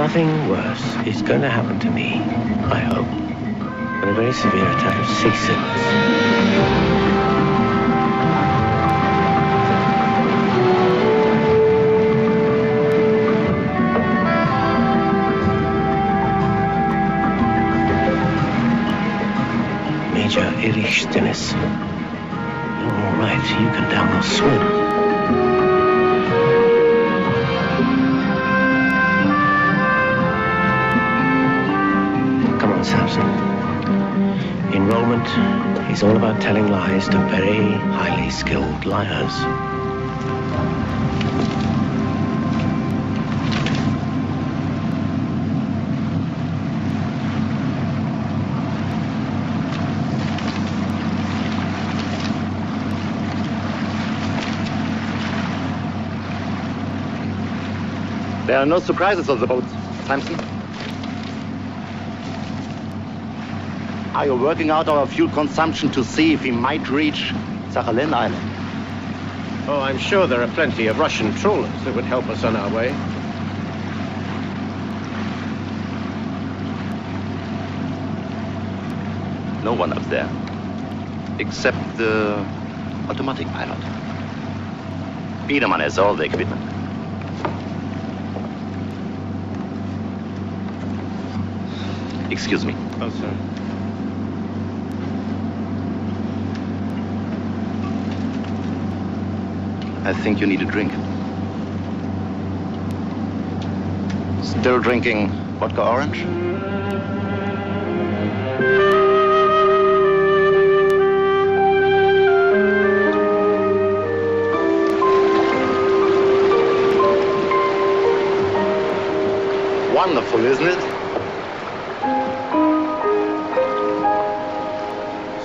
Nothing worse is going to happen to me, I hope, than a very severe attack of seasickness. Major Erich Stennis. You're all right. You can damn well swim. Come on, Samson. Enrollment is all about telling lies to very highly skilled liars. There are no surprises on the boat, Samson. Are you working out our fuel consumption to see if we might reach Sakhalin Island? Oh, I'm sure there are plenty of Russian trawlers that would help us on our way. No one up there, except the automatic pilot. Biedermann has all the equipment. Excuse me. Oh, sir. I think you need a drink. Still drinking vodka orange? Wonderful, isn't it?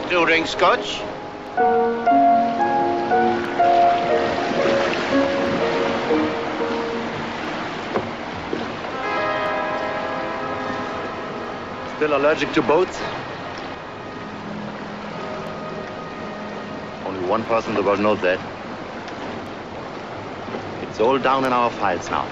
Still drink scotch? Still allergic to boats? Only one person in the world knows that. It's all down in our files now.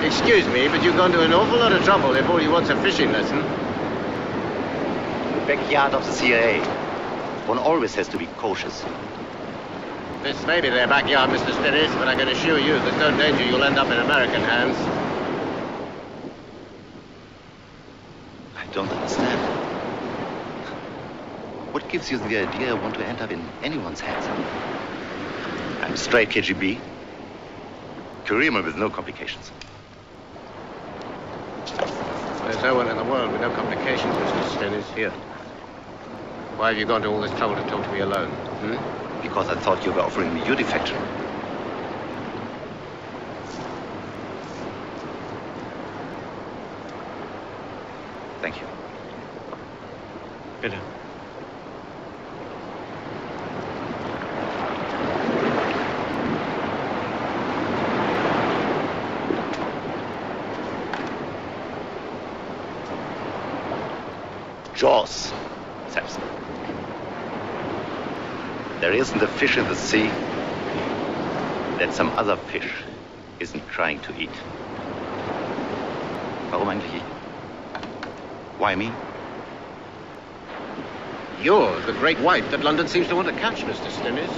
Excuse me, but you've gone to an awful lot of trouble if all you want's a fishing lesson. The backyard of the CIA. One always has to be cautious. This may be their backyard, Mr. Stennis, but I can assure you there's no danger you'll end up in American hands. I don't understand. What gives you the idea I want to end up in anyone's hands? I'm straight KGB. Careerman with no complications. There's no one in the world with no complications, Mr. Stennis. Here. Why have you gone to all this trouble to talk to me alone? Because I thought you were offering me your defection. Thank you. Bitte. Jaws, Samson. There isn't a fish in the sea that some other fish isn't trying to eat. Warum eigentlich ich? Why me? You're the great white that London seems to want to catch, Mr. Stennis.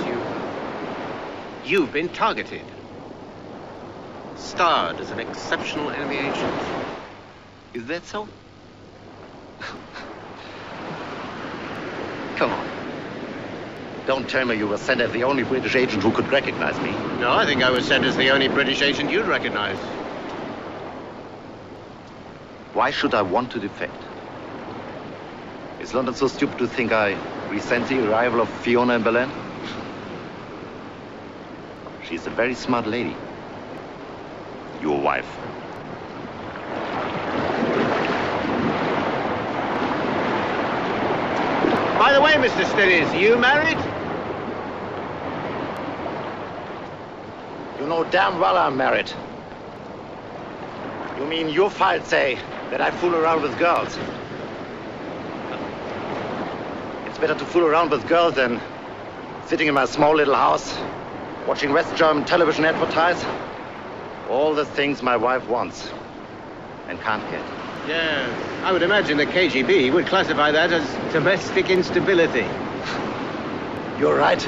You've been targeted. Starred as an exceptional enemy agent. Is that so? Come on. Don't tell me you were sent as the only British agent who could recognize me. No, I think I was sent as the only British agent you'd recognize. Why should I want to defect? Is London so stupid to think I resent the arrival of Fiona in Berlin? She's a very smart lady. Your wife. By the way, Mr. Stennis, are you married? You know damn well I'm married. You mean your files say that I fool around with girls? It's better to fool around with girls than sitting in my small little house, watching West German television advertise. All the things my wife wants and can't get. Yes, I would imagine the KGB would classify that as domestic instability. You're right.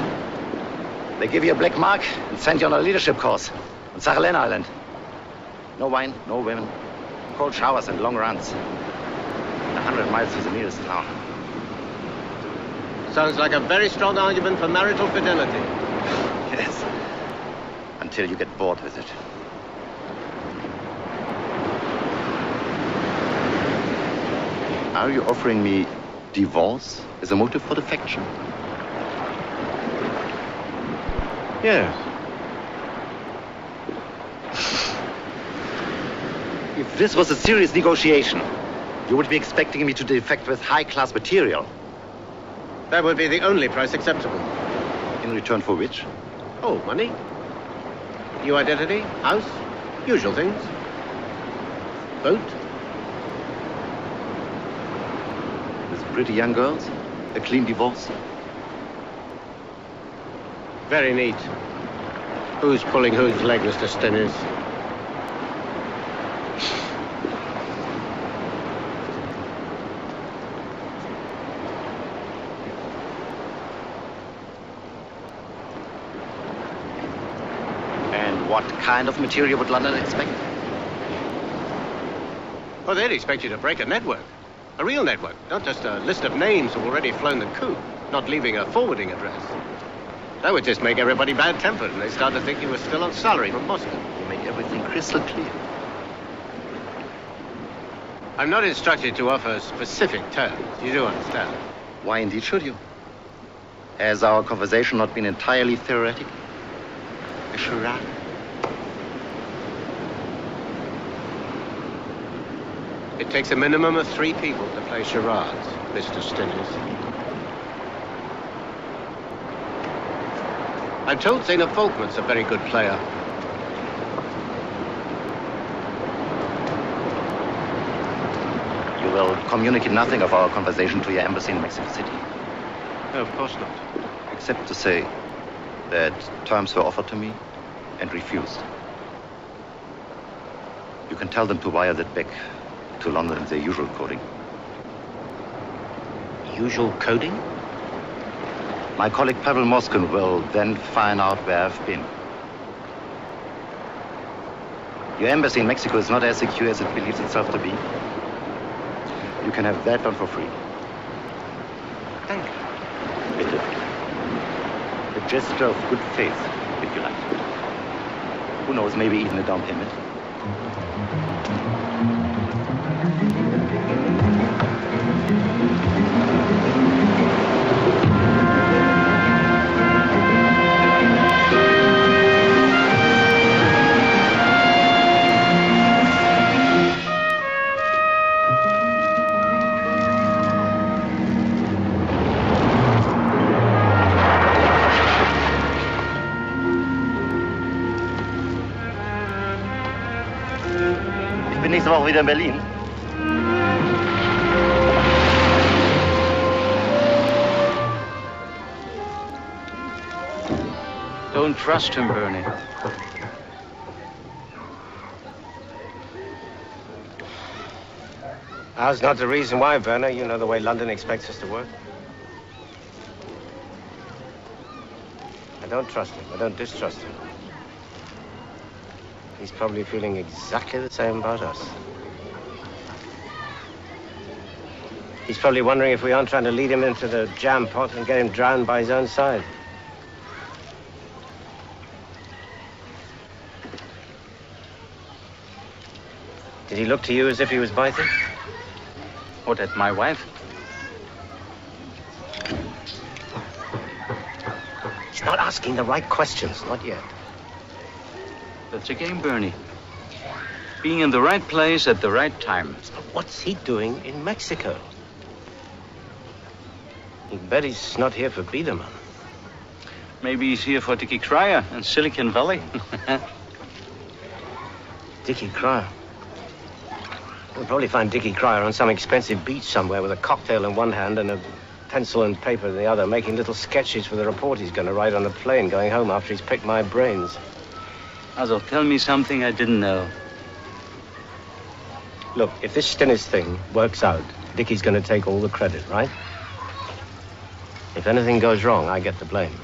They give you a black mark and send you on a leadership course on Sakhalin Island. No wine, no women, cold showers and long runs. 100 miles to the nearest town. Sounds like a very strong argument for marital fidelity. Yes. Until you get bored with it. Are you offering me divorce as a motive for defection? Yes. If this was a serious negotiation, you would be expecting me to defect with high-class material. That would be the only price acceptable. In return for which? Oh, money? New identity? House? Usual things. Boat? With pretty young girls? A clean divorce? Very neat. Who's pulling whose leg, Mr. Stennis? And what kind of material would London expect? Well, they'd expect you to break a network. A real network, not just a list of names who've already flown the coop, not leaving a forwarding address. That would just make everybody bad-tempered, and they start to think you were still on salary from Moscow. You make everything crystal clear. I'm not instructed to offer specific terms. You do understand. Why indeed should you? Has our conversation not been entirely theoretic? A charade? It takes a minimum of 3 people to play charades, Mr. Stennis. I'm told Zena Volkman's a very good player. You will communicate nothing of our conversation to your embassy in Mexico City? No, of course not. Except to say that terms were offered to me and refused. You can tell them to wire that back to London in their usual coding. Usual coding? My colleague Pavel Moskvin will then find out where I've been. Your embassy in Mexico is not as secure as it believes itself to be. You can have that done for free. Thank you. Bitte. A gesture of good faith, if you like. Who knows, maybe even a down payment. Nächste Woche wieder in Berlin. Don't trust him, Bernie. That's not the reason why, Werner. You know the way London expects us to work. I don't trust him. I don't distrust him. He's probably feeling exactly the same about us. He's probably wondering if we aren't trying to lead him into the jam pot and get him drowned by his own side. Did he look to you as if he was biting? What, at my wife? He's not asking the right questions, not yet. That's a game, Bernie. Being in the right place at the right time. But what's he doing in Mexico? You bet he's not here for Biederman. Maybe he's here for Dickie Cryer in Silicon Valley. Dickie Cryer. We'll probably find Dickie Cryer on some expensive beach somewhere with a cocktail in one hand and a pencil and paper in the other, making little sketches for the report he's going to write on the plane going home after he's picked my brains. Also, tell me something I didn't know. Look, if this Stinnes thing works out, Dickie's going to take all the credit, right? If anything goes wrong, I get the blame.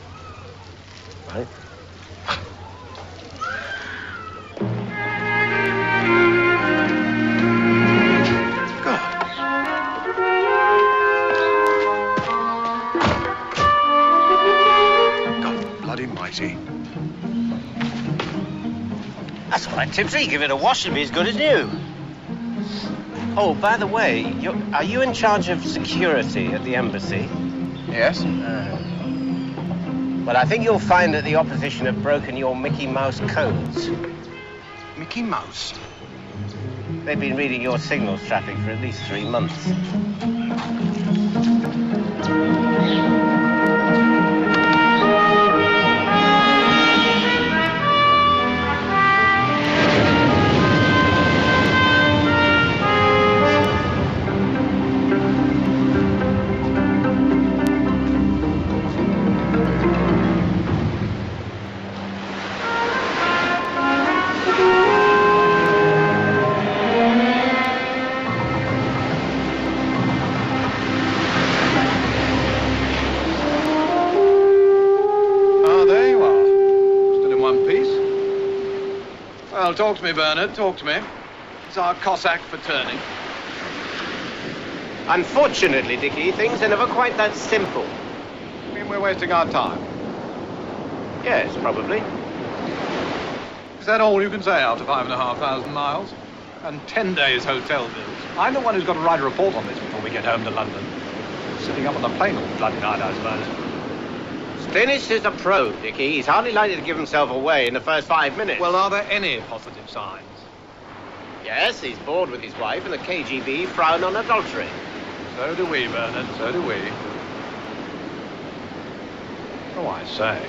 Right? That's all right, Tipsy. Give it a wash and be as good as new. Oh, by the way, are you in charge of security at the embassy? Yes. Well, I think you'll find that the opposition have broken your Mickey Mouse codes. Mickey Mouse? They've been reading your signals traffic for at least 3 months. Well, talk to me, Bernard, talk to me. It's our Cossack for turning. Unfortunately, Dickie, things are never quite that simple. You mean we're wasting our time? Yes, probably. Is that all you can say after 5,500 miles? And 10 days hotel bills? I'm the one who's got to write a report on this before we get home to London. Sitting up on the plane all bloody night, I suppose. Stinnes is a pro, Dickie. He's hardly likely to give himself away in the first 5 minutes. Well, are there any positive signs? Yes, he's bored with his wife, and the KGB frown on adultery. So do we, Bernard, so do we. Oh, I say.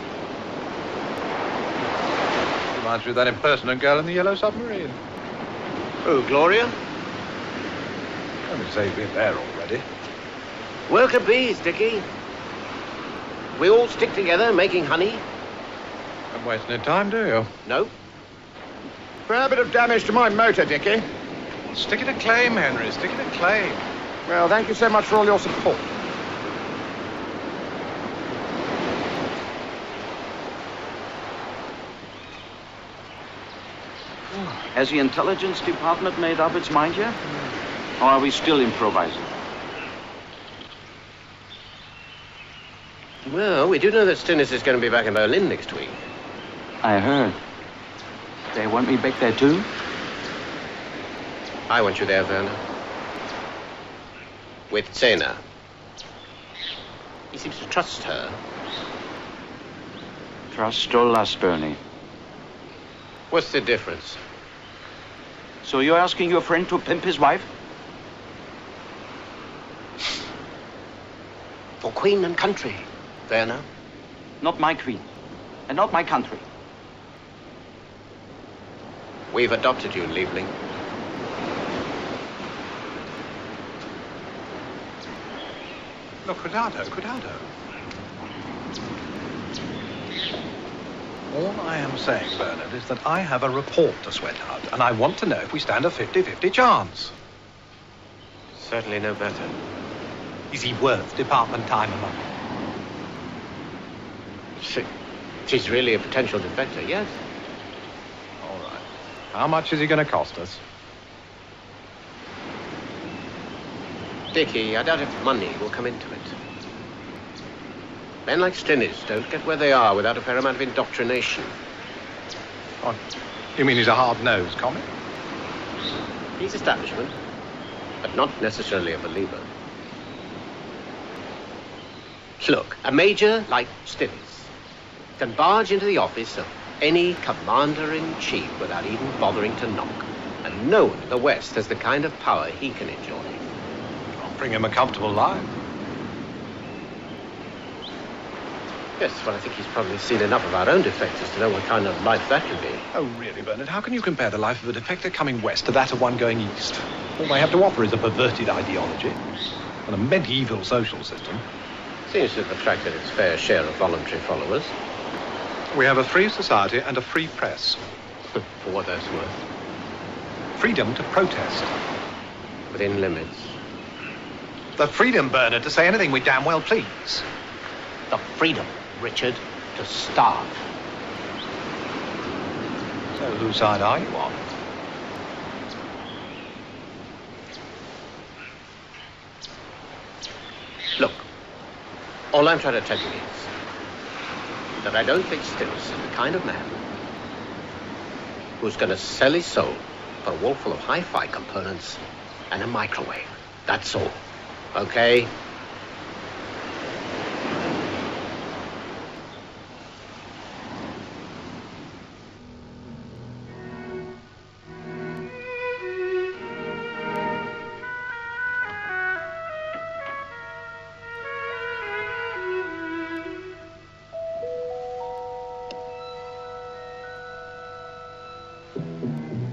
Reminds me of that impertinent girl in the Yellow Submarine. Who, Gloria? Let me say, we're there already. Worker bees, Dickie. We all stick together making honey? Don't waste any time, do you? No. Fair bit of damage to my motor, Dickie. Stick it a claim, Henry. Stick it a claim. Well, thank you so much for all your support. Has the intelligence department made up its mind yet? Or are we still improvising? Well, we do know that Stinnes is going to be back in Berlin next week. I heard. They want me back there, too? I want you there, Werner. With Zena. He seems to trust her. Trust or lust, Bernie? What's the difference? So you're asking your friend to pimp his wife? For Queen and country, Werner. Not my queen. And not my country. We've adopted you, Liebling. Look, Cuidado. All I am saying, Bernard, is that I have a report to sweat out, and I want to know if we stand a 50-50 chance. Certainly no better. Is he worth department time and money? She's really a potential defector, yes? All right. How much is he going to cost us? Dickie, I doubt if money will come into it. Men like Stinnes don't get where they are without a fair amount of indoctrination. Oh, you mean he's a hard-nosed comic? He's establishment, but not necessarily a believer. Look, a major like Stinnes can barge into the office of any commander-in-chief without even bothering to knock. And no one in the West has the kind of power he can enjoy. I'll bring him a comfortable life. Yes, well, I think he's probably seen enough of our own defectors to know what kind of life that can be. Oh, really, Bernard? How can you compare the life of a defector coming west to that of one going east? All they have to offer is a perverted ideology and a medieval social system. Seems to have attracted its fair share of voluntary followers. We have a free society and a free press. For what that's worth. Freedom to protest. Within limits. The freedom, Bernard, to say anything we damn well please. The freedom, Richard, to starve. So whose side are you on? Look, all I'm trying to tell you is that I don't think Stills is the kind of man who's going to sell his soul for a wall full of hi-fi components and a microwave. That's all. Okay?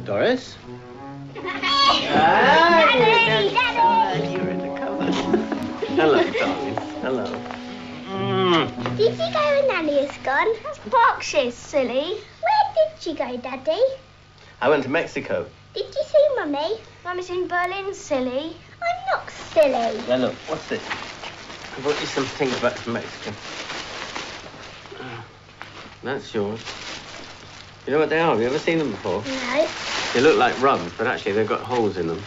Doris? Daddy! You're in the cupboard. Hello, darling. Hello. Did you go when Nanny is gone? That's Berkshire, silly. Where did you go, Daddy? I went to Mexico. Did you see Mummy? Mummy's in Berlin, silly. I'm not silly. Now look, what's this? I brought you some things back from Mexico. That's yours. You know what they are? Have you ever seen them before? No. They look like rubs, but actually they've got holes in them.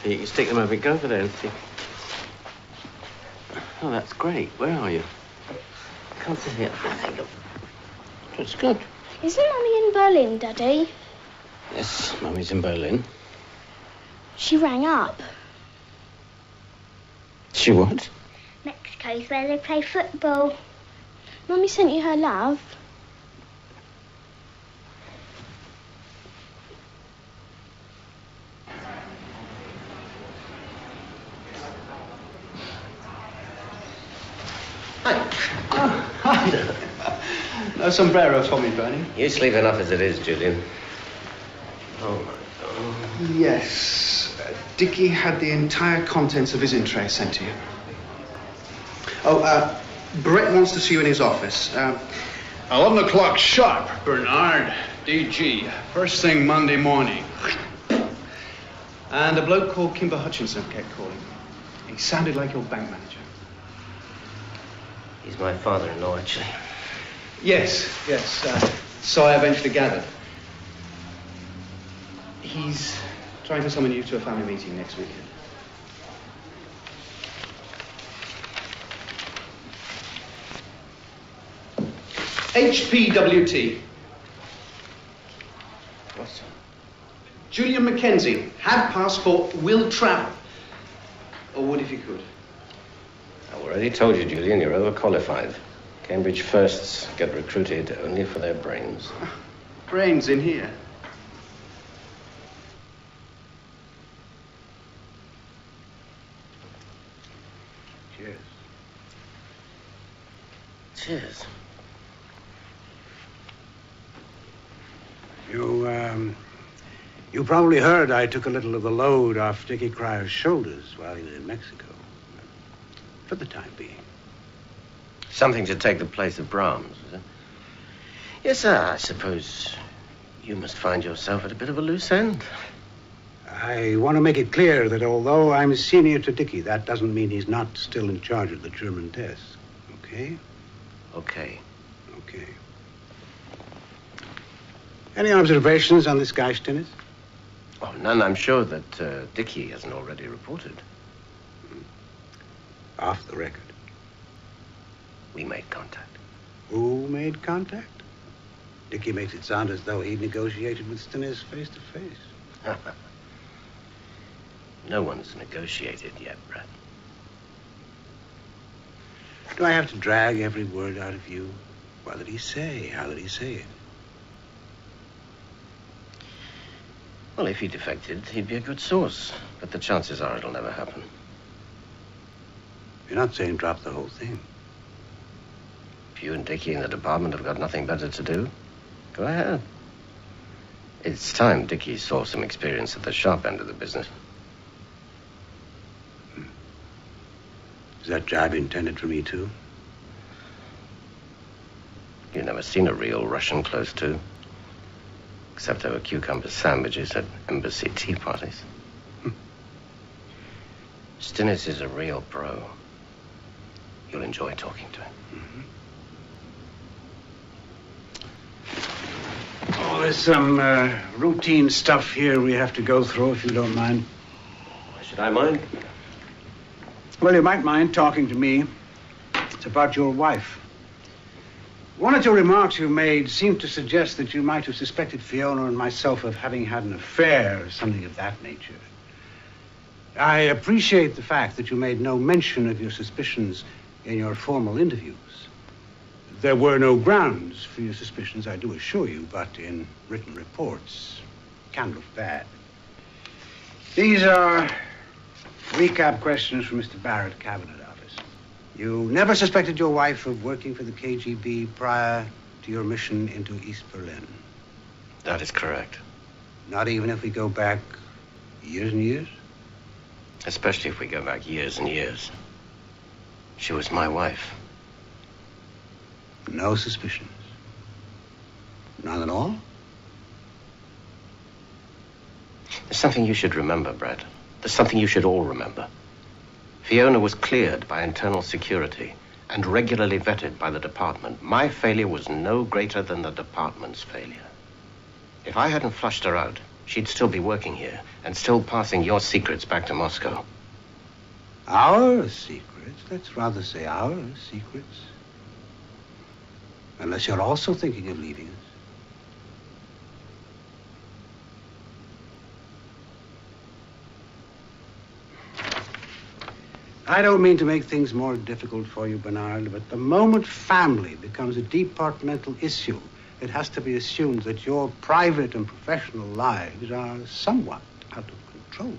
You can stick them over. Go over there and see. Oh, that's great. Where are you? Come sit here. That's good. Isn't Mummy in Berlin, Daddy? Yes, Mummy's in Berlin. She rang up. She what? Mexico's where they play football. Mummy sent you her love. No sombrero for me, Bernie. You sleep enough as it is, Julian. Oh, my God. Yes. Dickie had the entire contents of his in tray sent to you. Oh, Brett wants to see you in his office. 11 o'clock sharp, Bernard. DG. First thing Monday morning. And a bloke called Kimber Hutchinson kept calling. He sounded like your bank manager. He's my father-in-law, actually. Yes. So I eventually gathered. He's trying to summon you to a family meeting next weekend. HPWT. What's that? Julian Mackenzie. Have passport, will travel. Or would if you could. I already told you, Julian, you're overqualified. Cambridge firsts get recruited only for their brains. Brains in here. Cheers. Cheers. You probably heard I took a little of the load off Dickie Cryer's shoulders while he was in Mexico. For the time being. Something to take the place of Brahms, is it? Yes, sir. I suppose you must find yourself at a bit of a loose end. I want to make it clear that although I'm senior to Dickie, that doesn't mean he's not still in charge of the German tests. Okay? Okay. Okay. Any observations on this guy, Stinnes? Oh, none. I'm sure that Dickie hasn't already reported. Off the record. We made contact. Who made contact? Dickie makes it sound as though he'd negotiated with Stinnes face to face. No one's negotiated yet, Brad. Do I have to drag every word out of you? What did he say? How did he say it? Well, if he defected, he'd be a good source. But the chances are it'll never happen. You're not saying drop the whole thing. If you and Dickie in the department have got nothing better to do, go ahead. It's time Dickie saw some experience at the sharp end of the business. Is that job intended for me, too? You've never seen a real Russian close to. Except over cucumber sandwiches at embassy tea parties. Stinnes is a real pro. You'll enjoy talking to him. Oh, there's some routine stuff here we have to go through, if you don't mind. Why should I mind? Well, you might mind talking to me. It's about your wife. One or two remarks you made seemed to suggest that you might have suspected Fiona and myself of having had an affair or something of that nature. I appreciate the fact that you made no mention of your suspicions in your formal interviews. There were no grounds for your suspicions, I do assure you, but in written reports, can look bad. These are recap questions from Mr. Barrett, Cabinet Office. You never suspected your wife of working for the KGB prior to your mission into East Berlin? That is correct. Not even if we go back years and years? Especially if we go back years and years. She was my wife. No suspicions? None at all? There's something you should remember, Brad. There's something you should all remember. Fiona was cleared by internal security and regularly vetted by the department. My failure was no greater than the department's failure. If I hadn't flushed her out, she'd still be working here and still passing your secrets back to Moscow. Our secrets? Let's rather say our secrets. Unless you're also thinking of leaving us. I don't mean to make things more difficult for you, Bernard, but the moment family becomes a departmental issue, it has to be assumed that your private and professional lives are somewhat out of control.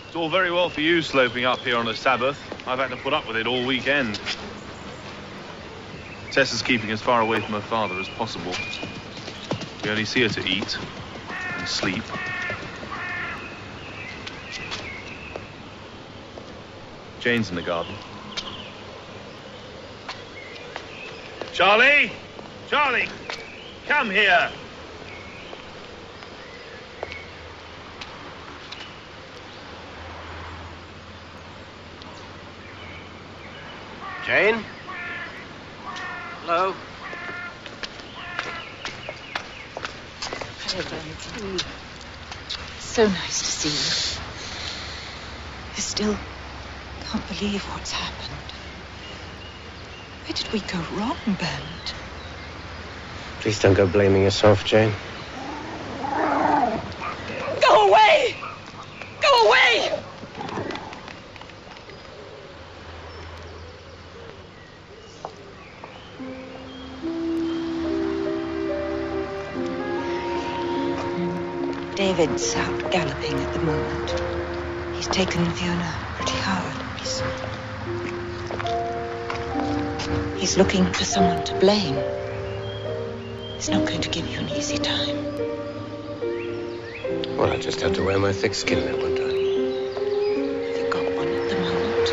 It's all very well for you sloping up here on a Sabbath. I've had to put up with it all weekend. Tessa's keeping as far away from her father as possible. We only see her to eat and sleep. Jane's in the garden. Charlie! Charlie! Come here! Jane? Hello? Hello, Bernard. So nice to see you. I still can't believe what's happened. Where did we go wrong, Bernard? Please don't go blaming yourself, Jane. Go away! Go away! David's out galloping at the moment. He's taken Fiona pretty hard. He's looking for someone to blame. He's not going to give you an easy time. Well, I just have to wear my thick skin there, won't I? Have you got one at the moment?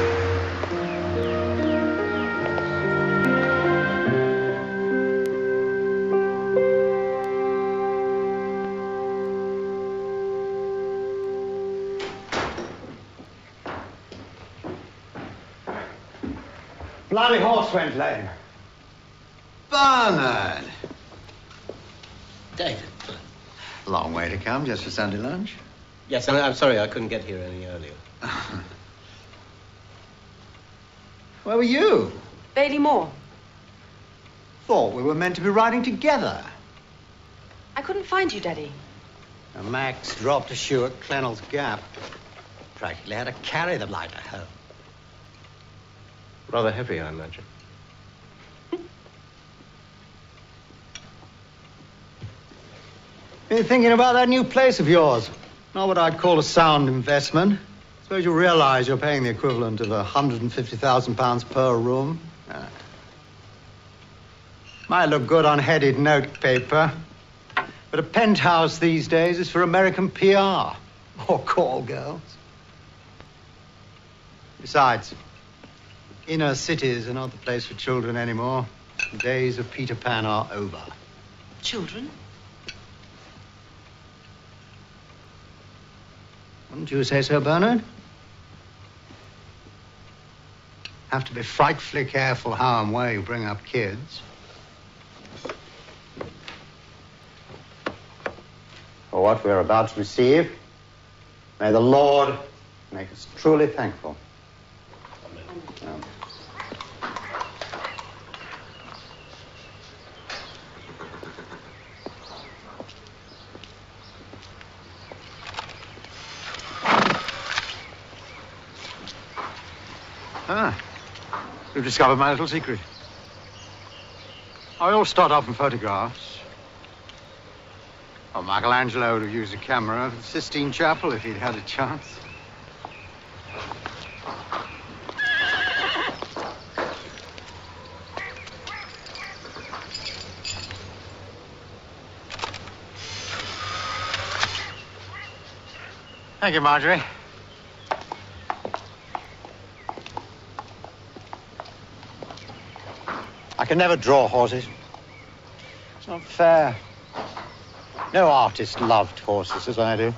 Bloody horse went lame. Bernard! David. Long way to come just for Sunday lunch. Yes, I'm sorry I couldn't get here any earlier. Where were you? Bailey Moore. Thought we were meant to be riding together. I couldn't find you, Daddy. And Max dropped a shoe at Clennell's Gap. Practically had to carry the lighter home. Rather heavy, I imagine. Been thinking about that new place of yours. Not what I'd call a sound investment. Suppose you realize you're paying the equivalent of £150,000 per room. Might look good on headed note paper. But a penthouse these days is for American PR. Or call girls. Besides, inner cities are not the place for children anymore. The days of Peter Pan are over. Children? Wouldn't you say so, Bernard? Have to be frightfully careful how and where you bring up kids. For what we're about to receive, may the Lord make us truly thankful. Amen. You've discovered my little secret. I all start off in photographs. Well, Michelangelo would have used a camera for the Sistine Chapel if he'd had a chance. Thank you, Marjorie. I can never draw horses. It's not fair. No artist loved horses as I do.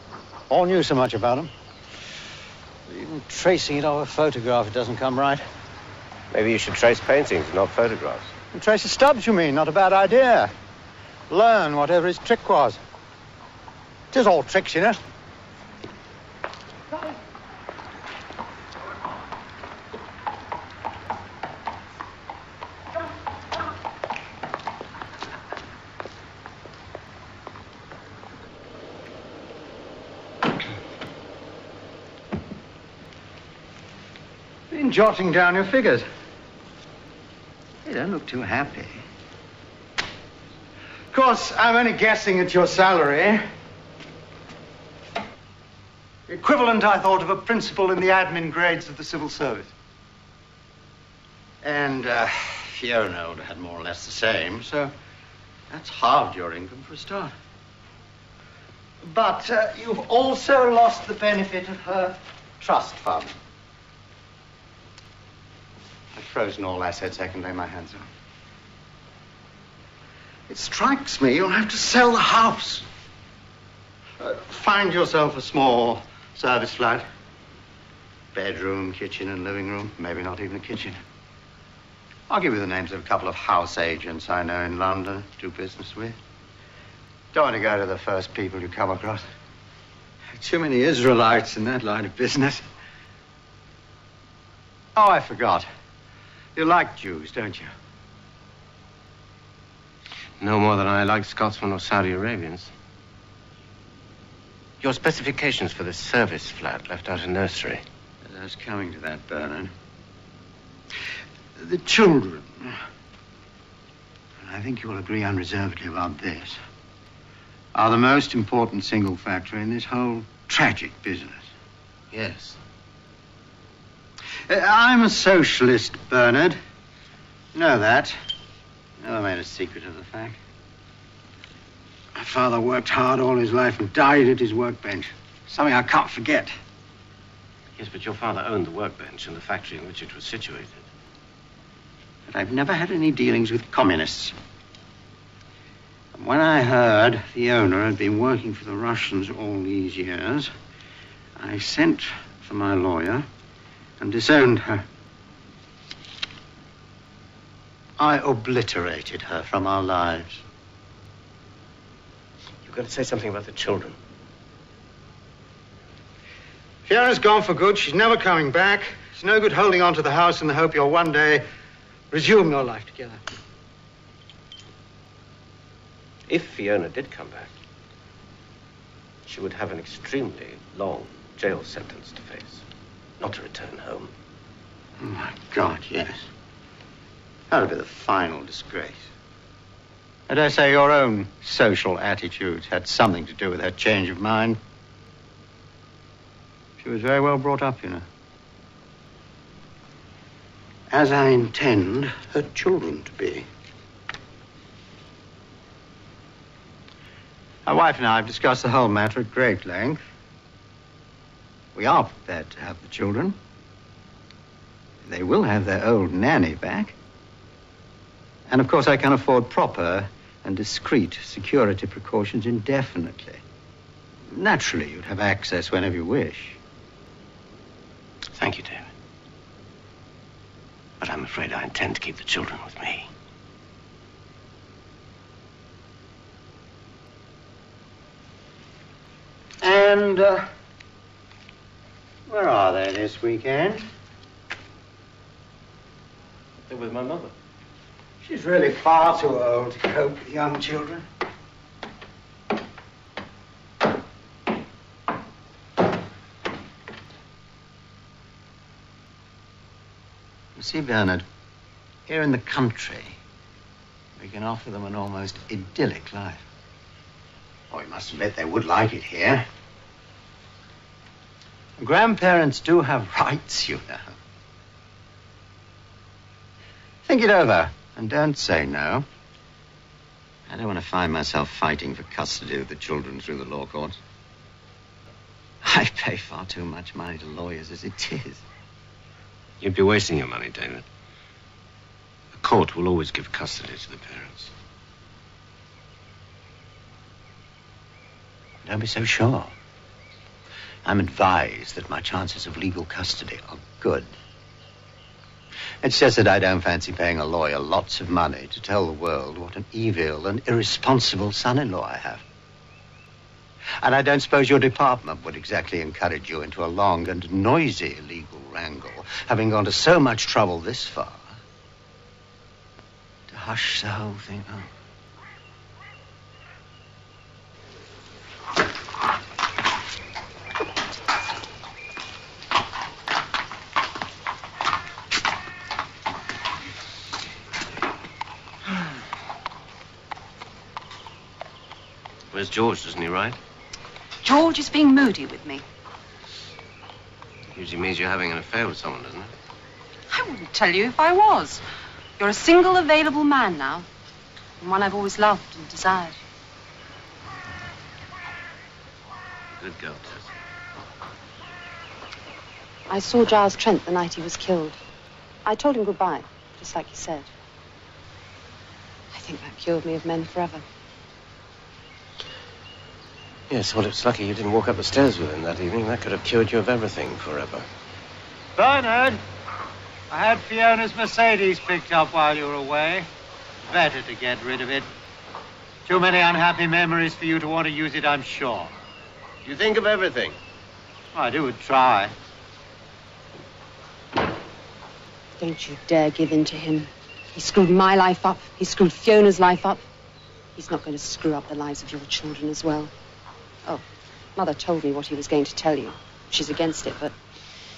Or knew so much about them. Even tracing it off a photograph, it doesn't come right. Maybe you should trace paintings, not photographs. And trace the stubs, you mean? Not a bad idea. Learn whatever his trick was. It is all tricks, you know. Been jotting down your figures. You don't look too happy. Of course, I'm only guessing at your salary. Equivalent, I thought, of a principal in the admin grades of the civil service. And Fiona would have had more or less the same, so that's halved your income for a start. But you've also lost the benefit of her trust fund. I've frozen all assets I can lay my hands on. It strikes me you'll have to sell the house. Find yourself a small service flat. Bedroom, kitchen and living room. Maybe not even a kitchen. I'll give you the names of a couple of house agents I know in London, do business with. Don't want to go to the first people you come across. Too many Israelites in that line of business. Oh, I forgot. You like Jews, don't you? No more than I like Scotsmen or Saudi Arabians. Your specifications for the service flat left out a nursery. I was coming to that, Bernard. The children, and I think you'll agree unreservedly about this, are the most important single factor in this whole tragic business. Yes. I'm a socialist, Bernard. You know that. Never made a secret of the fact. My father worked hard all his life and died at his workbench. Something I can't forget. Yes, but your father owned the workbench and the factory in which it was situated. But I've never had any dealings with communists. And when I heard the owner had been working for the Russians all these years, I sent for my lawyer and disowned her. I obliterated her from our lives. You've got to say something about the children. Fiona's gone for good. She's never coming back. It's no good holding on to the house in the hope you'll one day resume your life together. If Fiona did come back, she would have an extremely long jail sentence to face, not to return home. Oh, my God, yes. That would be the final disgrace. I dare say your own social attitudes had something to do with her change of mind. She was very well brought up, you know. As I intend her children to be. My wife and I have discussed the whole matter at great length. We are prepared to have the children. They will have their old nanny back. And of course I can afford proper and discreet security precautions indefinitely. Naturally, you'd have access whenever you wish. Thank you, David. But I'm afraid I intend to keep the children with me. And, where are they this weekend? They're with my mother. She's really far too old to cope with young children. You see, Bernard, here in the country, we can offer them an almost idyllic life. Oh, you must admit they would like it here. Grandparents do have rights, you know. Think it over, and don't say no. I don't want to find myself fighting for custody of the children through the law courts. I pay far too much money to lawyers as it is. You'd be wasting your money, David. The court will always give custody to the parents. Don't be so sure. I'm advised that my chances of legal custody are good. It's just that I don't fancy paying a lawyer lots of money to tell the world what an evil and irresponsible son-in-law I have. And I don't suppose your department would exactly encourage you into a long and noisy legal wrangle, having gone to so much trouble this far, to hush the whole thing up. Where's George? Doesn't he write? George is being moody with me. Usually means you're having an affair with someone, doesn't it? I wouldn't tell you if I was. You're a single available man now, and one I've always loved and desired. Good girl, Tess. I saw Giles Trent the night he was killed. I told him goodbye, just like you said. I think that cured me of men forever. Yes, well, it's lucky you didn't walk up the stairs with him that evening. That could have cured you of everything forever. Bernard, I had Fiona's Mercedes picked up while you were away. Better to get rid of it. Too many unhappy memories for you to want to use it, I'm sure. You think of everything. I do try. Don't you dare give in to him. He screwed my life up. He screwed Fiona's life up. He's not going to screw up the lives of your children as well. Oh, Mother told me what he was going to tell you. She's against it, but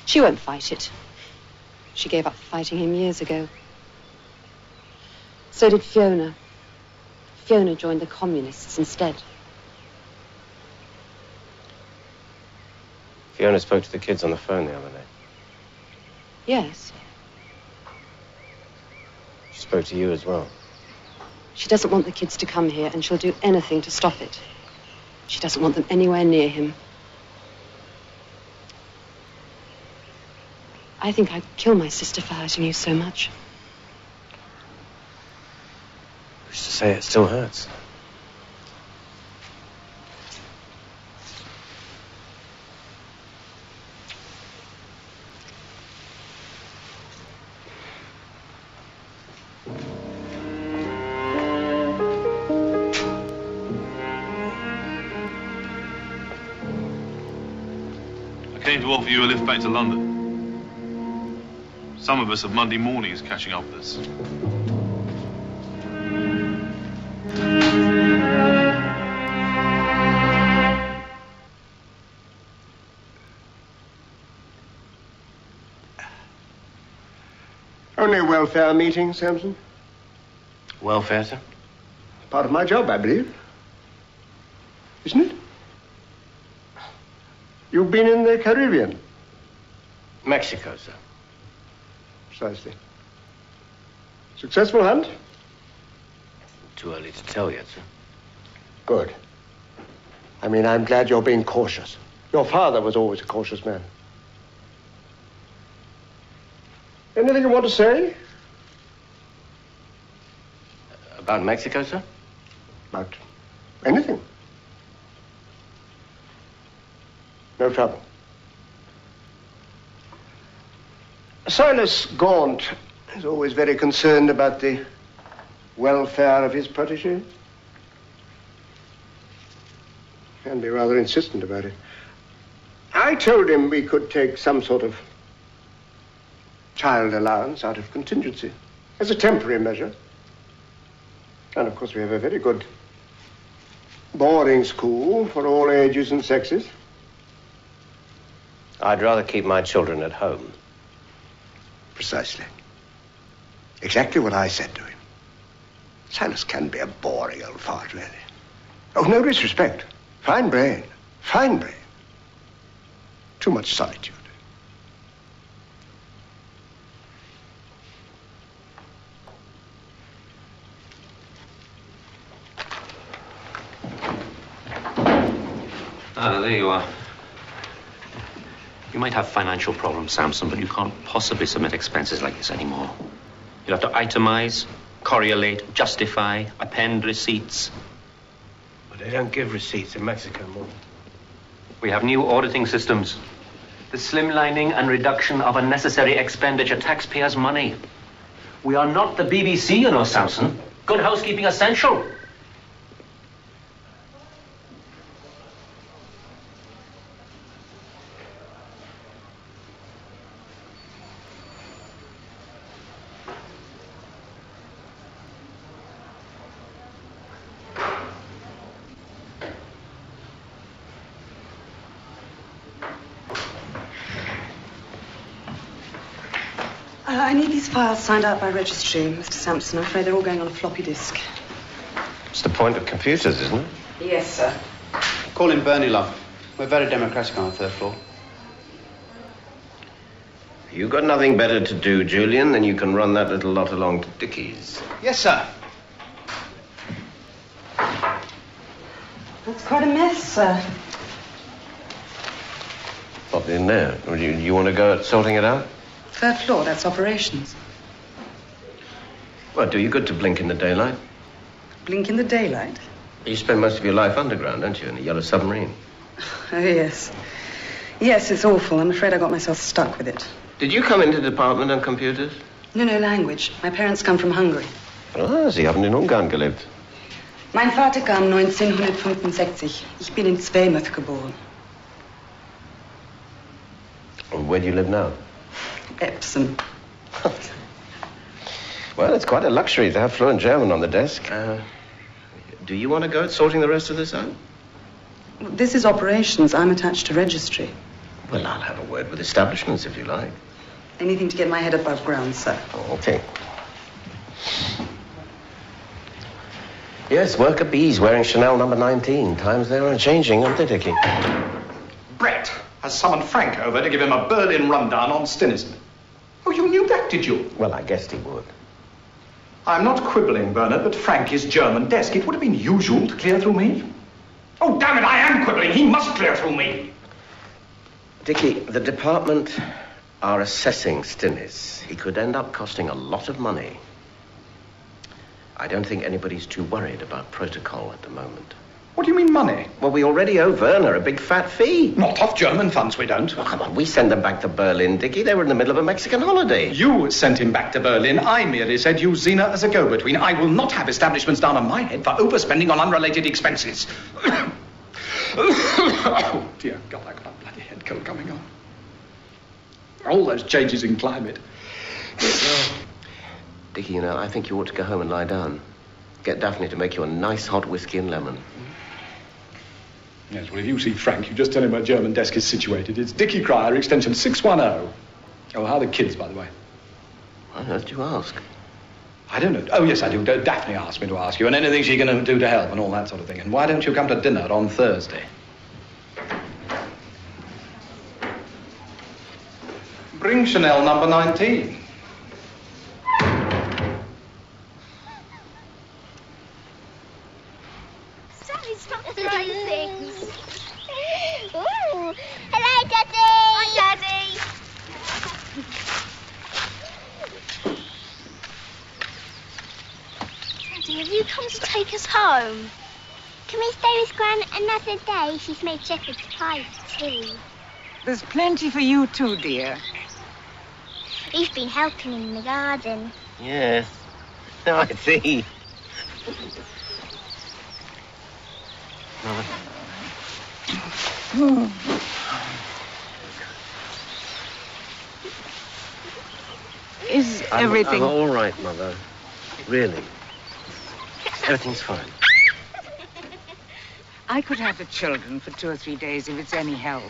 she won't fight it. She gave up fighting him years ago. So did Fiona. Fiona joined the communists instead. Fiona spoke to the kids on the phone the other day. Yes. She spoke to you as well. She doesn't want the kids to come here, and she'll do anything to stop it. She doesn't want them anywhere near him. I think I'd kill my sister for hurting you so much. Who's to say it still hurts? Came to offer you a lift back to London. Some of us have Monday mornings catching up with us. Only a welfare meeting, Sampson. Welfare, sir? Part of my job, I believe. Isn't it? You've been in the Caribbean? Mexico, sir. Precisely. Successful hunt? Too early to tell yet, sir. Good. I mean, I'm glad you're being cautious. Your father was always a cautious man. Anything you want to say? About Mexico, sir? About anything. No trouble. Silas Gaunt is always very concerned about the welfare of his protégé. Can be rather insistent about it. I told him we could take some sort of child allowance out of contingency as a temporary measure. And of course we have a very good boarding school for all ages and sexes. I'd rather keep my children at home. Precisely. Exactly what I said to him. Silas can be a boring old fart, really. Oh, no disrespect. Fine brain. Fine brain. Too much solitude. Ah, there you are. You might have financial problems, Samson, but you can't possibly submit expenses like this anymore. You'll have to itemize, correlate, justify, append receipts. But they don't give receipts in Mexico more. We have new auditing systems. The slimlining and reduction of unnecessary expenditure, taxpayers' money. We are not the BBC, you know, Samson. Good housekeeping essential. I need these files signed out by registry, Mr. Sampson. I'm afraid they're all going on a floppy disk. It's the point of computers, isn't it? Yes, sir. Call him Bernie, love. We're very democratic on the third floor. You've got nothing better to do, Julian, than you can run that little lot along to Dickie's. Yes, sir. That's quite a mess, sir. What in there? You want to go at sorting it out? Third floor, that's operations. Well, do you good to blink in the daylight? Blink in the daylight? You spend most of your life underground, don't you, in a yellow submarine? Oh, yes. Yes, it's awful. I'm afraid I got myself stuck with it. Did you come into the department on computers? No, language. My parents come from Hungary. Ah, Sie haben in Ungarn gelebt. Mein Vater kam 1965. Ich bin in Weymouth geboren. And where do you live now? Epsom. Well, it's quite a luxury to have fluent German on the desk. Do you want to go at sorting the rest of this out? This is operations. I'm attached to registry. Well, I'll have a word with establishments if you like. Anything to get my head above ground, sir. Okay. Yes, worker bees wearing Chanel number 19. Times they are changing, aren't they, Dickie? Brett has summoned Frank over to give him a Berlin rundown on Stinism. Oh, you knew that, did you? Well, I guessed he would. I'm not quibbling, Bernard, but Frank is German desk. It would have been usual to clear through me. Oh, damn it, I am quibbling. He must clear through me. Dickie, the department are assessing Stinnis. He could end up costing a lot of money. I don't think anybody's too worried about protocol at the moment. What do you mean, money? Well, we already owe Werner a big fat fee. Not off German funds, we don't. Oh, come on, we send them back to Berlin, Dickie. They were in the middle of a Mexican holiday. You sent him back to Berlin. I merely said use Zena as a go-between. I will not have establishments down on my head for overspending on unrelated expenses. Oh, dear God, I've got a bloody head cold coming on. All those changes in climate. Dickie, you know, I think you ought to go home and lie down. Get Daphne to make you a nice hot whiskey and lemon. Yes, well, if you see Frank, you just tell him where German desk is situated. It's Dickie Cryer, extension 610. Oh, how are the kids, by the way? Why on earth did you ask? I don't know. Oh, yes, I do. Daphne asked me to ask you, and anything she can do to help and all that sort of thing. And why don't you come to dinner on Thursday? Bring Chanel number 19. Sally, stop throwing things. Ooh. Hello, Daddy. Hi, Daddy. Daddy, have you come to take us home? Can we stay with Gran another day? She's made shepherd's pie too. There's plenty for you too, dear. We've been helping in the garden. Yes. Now I see. Mother. Is everything... I'm all right, Mother. Really. Everything's fine. I could have the children for 2 or 3 days if it's any help.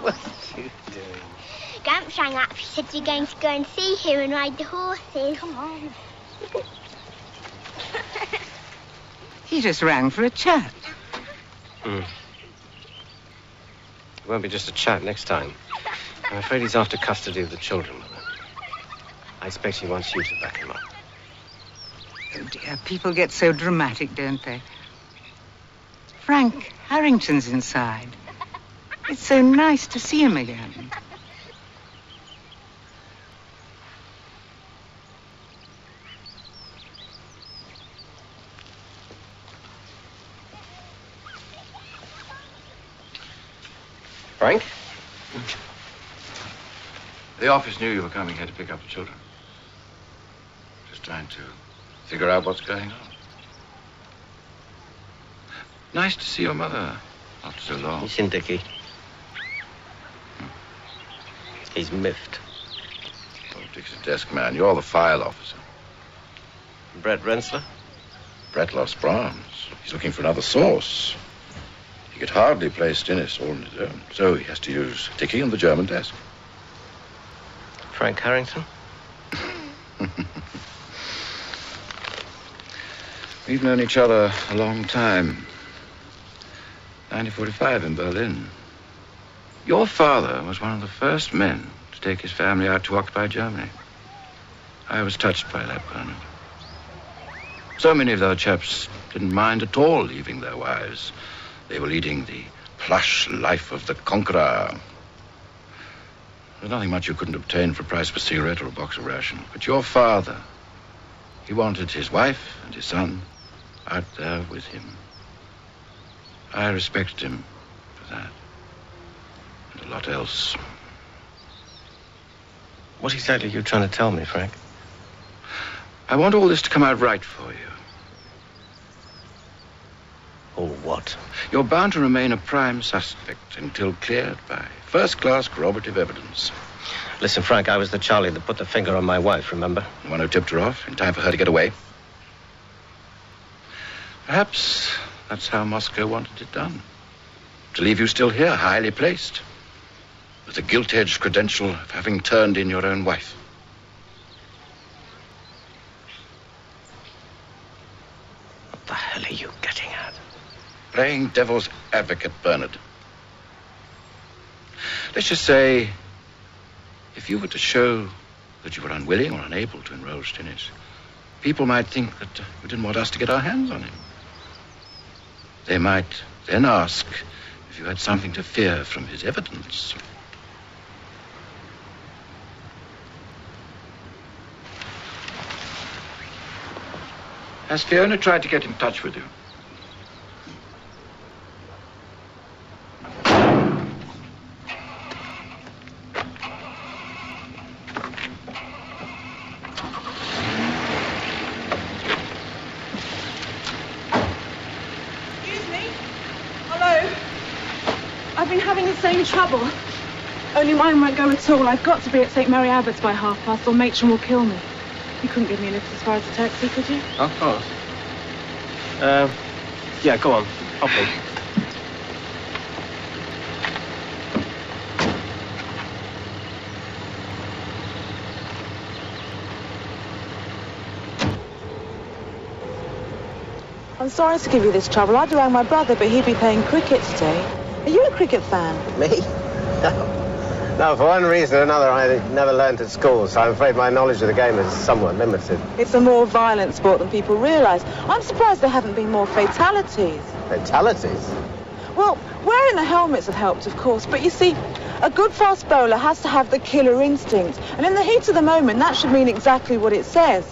What are you doing? Gramps rang up. He said you're going to go and see him and ride the horses. Come on. He just rang for a chat. It won't be just a chat next time. I'm afraid he's after custody of the children, Mother. I expect he wants you to back him up. Oh, dear, people get so dramatic, don't they? Frank Harrington's inside. It's so nice to see him again. Frank? The office knew you were coming here to pick up the children. Just trying to figure out what's going on. Nice to see your mother after so long. He's in, Dickie. He's miffed. Oh, Dick's a desk man. You're the file officer. Brett Rensler? Brett lost Brahms. He's looking for another source. He could hardly play Stinnis all on his own, so he has to use Dickie and the German desk. Frank Harrington? We've known each other a long time. 1945 in Berlin. Your father was one of the first men to take his family out to occupy Germany. I was touched by that, Bernard. So many of those chaps didn't mind at all leaving their wives. They were leading the plush life of the conqueror. There's nothing much you couldn't obtain for a price of a cigarette or a box of ration. But your father, he wanted his wife and his son out there with him. I respected him for that. And a lot else. What exactly are you trying to tell me, Frank? I want all this to come out right for you. All what? You're bound to remain a prime suspect until cleared by first-class corroborative evidence. Listen, Frank, I was the Charlie that put the finger on my wife, remember? The one who tipped her off in time for her to get away. Perhaps that's how Moscow wanted it done. To leave you still here, highly placed, with the gilt-edged credential of having turned in your own wife. What the hell are you getting at? Playing devil's advocate, Bernard. Let's just say, if you were to show that you were unwilling or unable to enroll Stinnis, people might think that we didn't want us to get our hands on him. They might then ask if you had something to fear from his evidence. Has Fiona tried to get in touch with you? I've been having a same trouble. Only mine won't go at all. I've got to be at St. Mary Abbott's by 1:30 or Matron will kill me. You couldn't give me a lift as far as the taxi, could you? Of course. Yeah, go on. Hop in. I'm sorry to give you this trouble. I'd rang my brother, but he'd be playing cricket today. Are you a cricket fan? Me? No, for one reason or another, I never learned at school, so I'm afraid my knowledge of the game is somewhat limited. It's a more violent sport than people realise. I'm surprised there haven't been more fatalities. Fatalities? Well, wearing the helmets have helped, of course, but you see, a good fast bowler has to have the killer instinct, and in the heat of the moment, that should mean exactly what it says.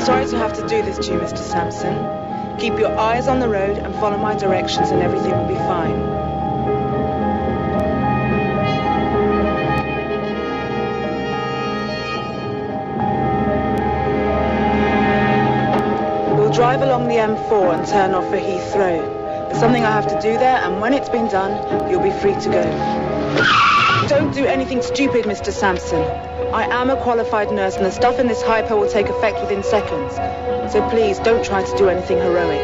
Sorry to have to do this to you, Mr. Sampson. Keep your eyes on the road and follow my directions and everything will be fine. We'll drive along the M4 and turn off for Heathrow. There's something I have to do there, and when it's been done, you'll be free to go. Don't do anything stupid, Mr. Sampson. I am a qualified nurse, and the stuff in this hypo will take effect within seconds. So please, don't try to do anything heroic.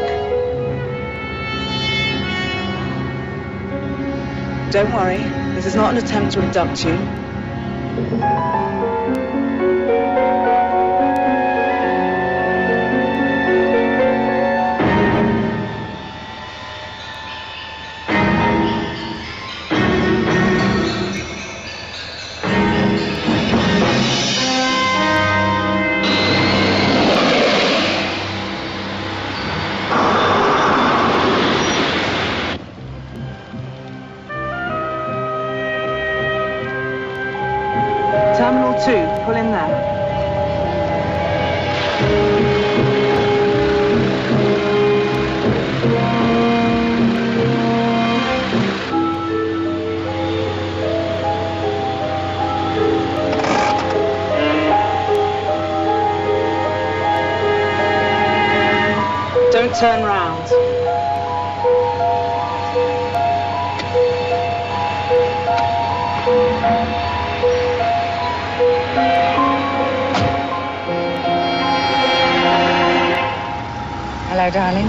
Don't worry, this is not an attempt to abduct you. Terminal 2, pull in there. Don't turn round. Hello, darling.